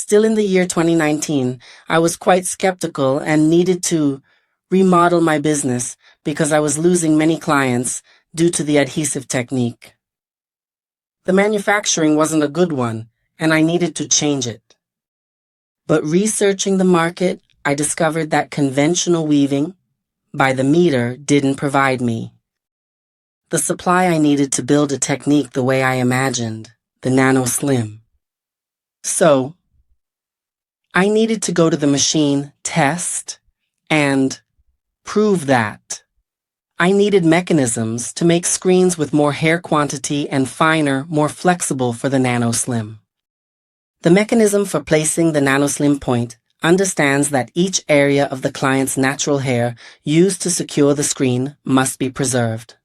Still in the year 2019, I was quite skeptical and needed to remodel my business because I was losing many clients due to the adhesive technique. The manufacturing wasn't a good one, and I needed to change it. But researching the market, I discovered that conventional weaving, by the meter, didn't provide me the supply I needed to build a technique the way I imagined, the NANOslim. So, I needed to go to the machine, test, and prove that. I needed mechanisms to make screens with more hair quantity and finer, more flexible for the NANOslim. The mechanism for placing the NANOslim point understands that each area of the client's natural hair used to secure the screen must be preserved.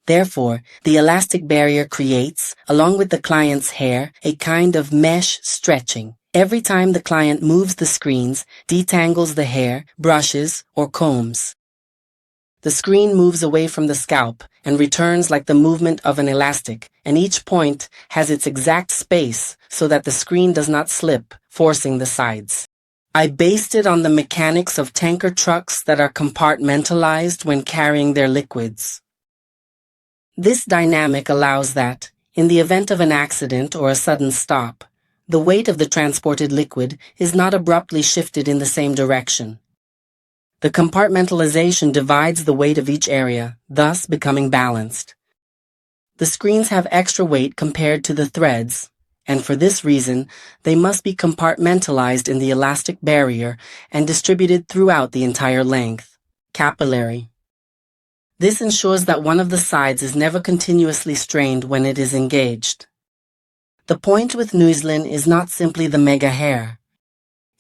Therefore, the elastic barrier creates, along with the client's hair, a kind of mesh stretching. Every time the client moves the screens, detangles the hair, brushes, or combs. The screen moves away from the scalp and returns like the movement of an elastic, and each point has its exact space so that the screen does not slip, forcing the sides. I based it on the mechanics of tanker trucks that are compartmentalized when carrying their liquids. This dynamic allows that, in the event of an accident or a sudden stop, the weight of the transported liquid is not abruptly shifted in the same direction. The compartmentalization divides the weight of each area, thus becoming balanced. The screens have extra weight compared to the threads, and for this reason, they must be compartmentalized in the elastic barrier and distributed throughout the entire length, capillary. This ensures that one of the sides is never continuously strained when it is engaged. The point with NANOslim is not simply the mega hair.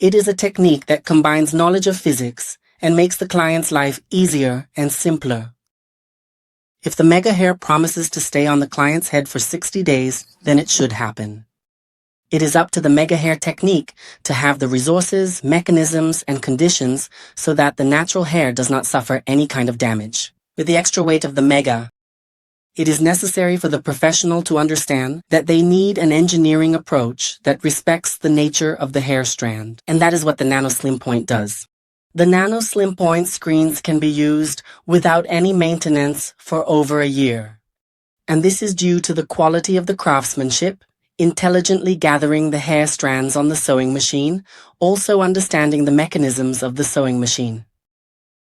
It is a technique that combines knowledge of physics and makes the client's life easier and simpler. If the mega hair promises to stay on the client's head for 60 days, then it should happen. It is up to the mega hair technique to have the resources, mechanisms, and conditions so that the natural hair does not suffer any kind of damage. With the extra weight of the mega, it is necessary for the professional to understand that they need an engineering approach that respects the nature of the hair strand, and that is what the NANOslim point does. The NANOslim point screens can be used without any maintenance for over a year, and this is due to the quality of the craftsmanship, intelligently gathering the hair strands on the sewing machine, also understanding the mechanisms of the sewing machine.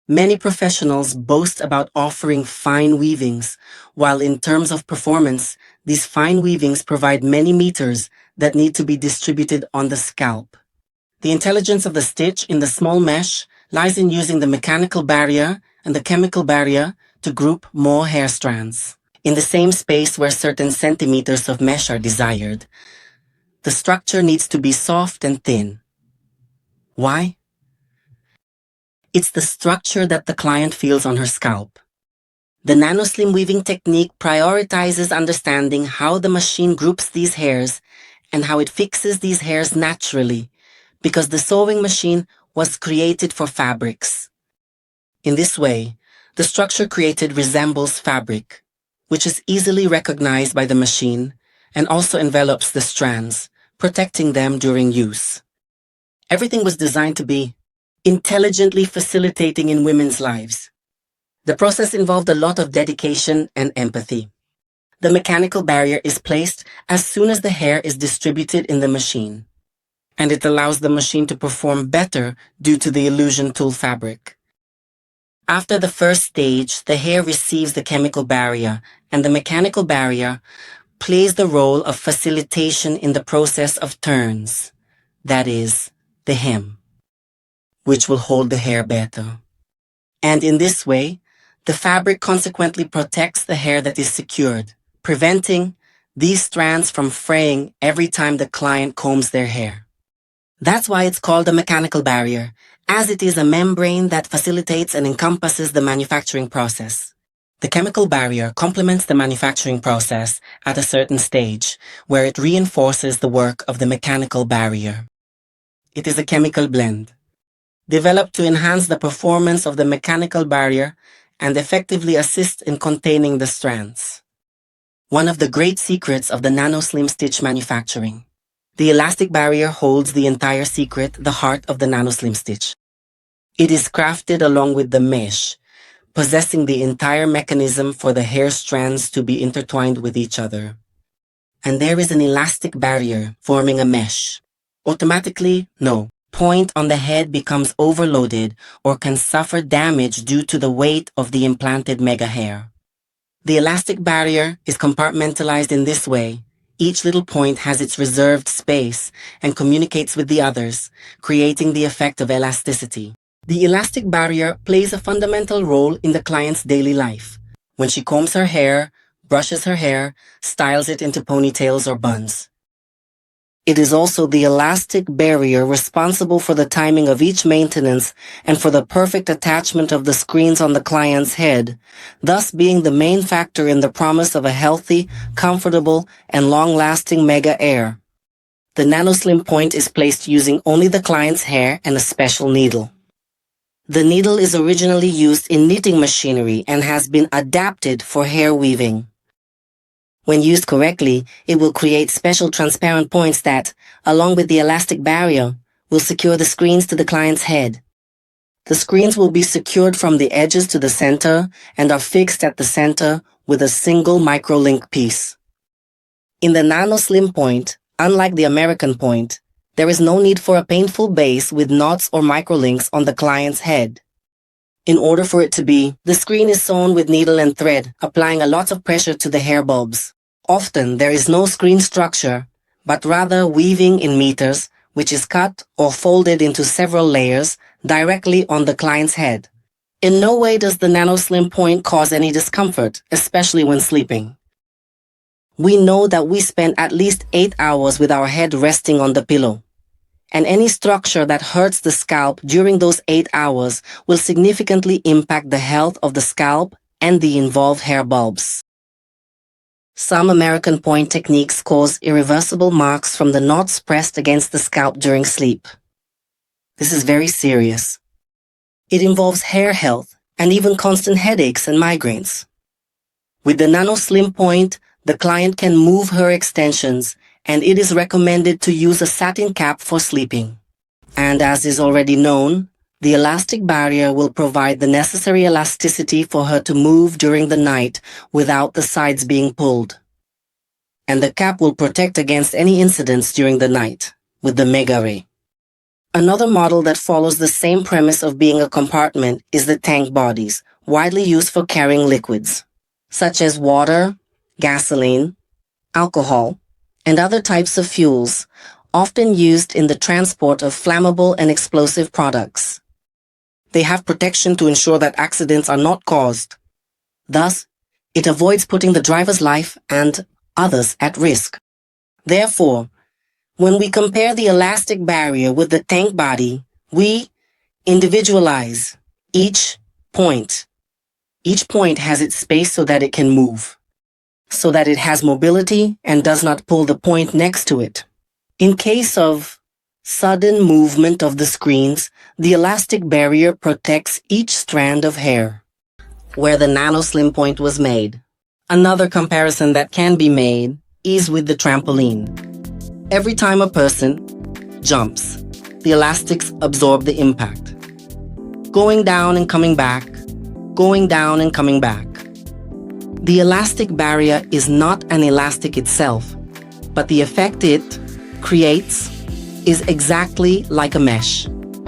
Many professionals boast about offering fine weavings, while in terms of performance, these fine weavings provide many meters that need to be distributed on the scalp. The intelligence of the stitch in the small mesh lies in using the mechanical barrier and the chemical barrier to group more hair strands in the same space where certain centimeters of mesh are desired. The structure needs to be soft and thin. Why? It's the structure that the client feels on her scalp. The NANOslim weaving technique prioritizes understanding how the machine groups these hairs and how it fixes these hairs naturally, because the sewing machine was created for fabrics. In this way, the structure created resembles fabric, which is easily recognized by the machine and also envelops the strands, protecting them during use. Everything was designed to be intelligently facilitating in women's lives. The process involved a lot of dedication and empathy. The mechanical barrier is placed as soon as the hair is distributed in the machine, and it allows the machine to perform better due to the illusion tool fabric. After the first stage, the hair receives the chemical barrier, and the mechanical barrier plays the role of facilitation in the process of turns, that is, the hem, which will hold the hair better. And in this way, the fabric consequently protects the hair that is secured, preventing these strands from fraying every time the client combs their hair. That's why it's called a mechanical barrier, as it is a membrane that facilitates and encompasses the manufacturing process. The chemical barrier complements the manufacturing process at a certain stage, where it reinforces the work of the mechanical barrier. It is a chemical blend, developed to enhance the performance of the mechanical barrier and effectively assist in containing the strands. One of the great secrets of the NANOslim stitch manufacturing. The elastic barrier holds the entire secret, the heart of the NanoSlim stitch. It is crafted along with the mesh, possessing the entire mechanism for the hair strands to be intertwined with each other. And there is an elastic barrier forming a mesh. Automatically, no. Point on the head becomes overloaded or can suffer damage due to the weight of the implanted mega hair. The elastic barrier is compartmentalized in this way. Each little point has its reserved space and communicates with the others, creating the effect of elasticity. The elastic barrier plays a fundamental role in the client's daily life. When she combs her hair, brushes her hair, styles it into ponytails or buns. It is also the elastic barrier responsible for the timing of each maintenance and for the perfect attachment of the screens on the client's head, thus being the main factor in the promise of a healthy, comfortable, and long-lasting mega hair. The NanoSlim point is placed using only the client's hair and a special needle. The needle is originally used in knitting machinery and has been adapted for hair weaving. When used correctly, it will create special transparent points that, along with the elastic barrier, will secure the screens to the client's head. The screens will be secured from the edges to the center and are fixed at the center with a single microlink piece. In the NanoSlim point, unlike the American point, there is no need for a painful base with knots or microlinks on the client's head. In order for it to be, the screen is sewn with needle and thread, applying a lot of pressure to the hair bulbs. Often there is no screen structure, but rather weaving in meters, which is cut or folded into several layers directly on the client's head. In no way does the NanoSlim point cause any discomfort, especially when sleeping. We know that we spend at least 8 hours with our head resting on the pillow, and any structure that hurts the scalp during those 8 hours will significantly impact the health of the scalp and the involved hair bulbs. Some American point techniques cause irreversible marks from the knots pressed against the scalp during sleep. This is very serious. It involves hair health and even constant headaches and migraines. With the NanoSlim point, the client can move her extensions, and it is recommended to use a satin cap for sleeping. And as is already known, the elastic barrier will provide the necessary elasticity for her to move during the night without the sides being pulled. And the cap will protect against any incidents during the night with the Mega Ray. Another model that follows the same premise of being a compartment is the tank bodies, widely used for carrying liquids, such as water, gasoline, alcohol, and other types of fuels, often used in the transport of flammable and explosive products. They have protection to ensure that accidents are not caused. Thus, it avoids putting the driver's life and others at risk. Therefore, when we compare the elastic barrier with the tank body, we individualize each point. Each point has its space so that it can move, so that it has mobility and does not pull the point next to it. In case of sudden movement of the screens, the elastic barrier protects each strand of hair where the NanoSlim point was made. Another comparison that can be made is with the trampoline. Every time a person jumps, the elastics absorb the impact, going down and coming back, going down and coming back. The elastic barrier is not an elastic itself, but the effect it creates is exactly like a mesh,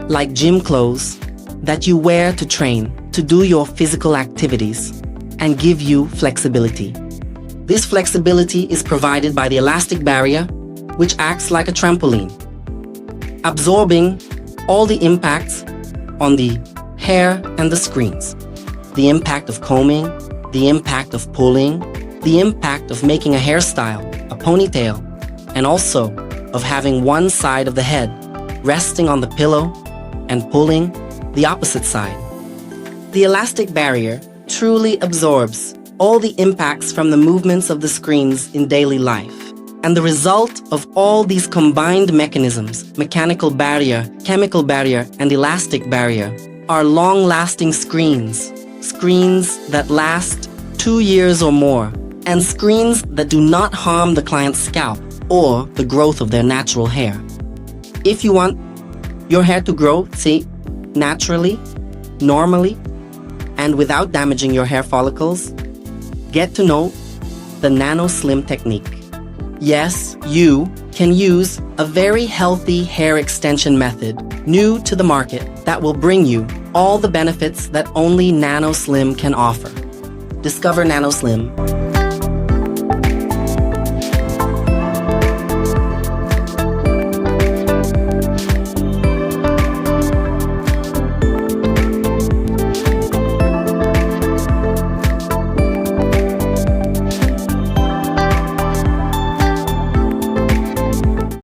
like gym clothes that you wear to train, to do your physical activities, and give you flexibility. This flexibility is provided by the elastic barrier, which acts like a trampoline, absorbing all the impacts on the hair and the screens. The impact of combing, the impact of pulling, the impact of making a hairstyle, a ponytail, and also of having one side of the head resting on the pillow and pulling the opposite side. The elastic barrier truly absorbs all the impacts from the movements of the screens in daily life. And the result of all these combined mechanisms, mechanical barrier, chemical barrier, and elastic barrier, are long-lasting screens. Screens that last 2 years or more, and screens that do not harm the client's scalp. or the growth of their natural hair. If you want your hair to grow, naturally, normally, and without damaging your hair follicles, get to know the NANOslim technique. Yes, you can use a very healthy hair extension method, new to the market, that will bring you all the benefits that only NANOslim can offer. Discover NANOslim.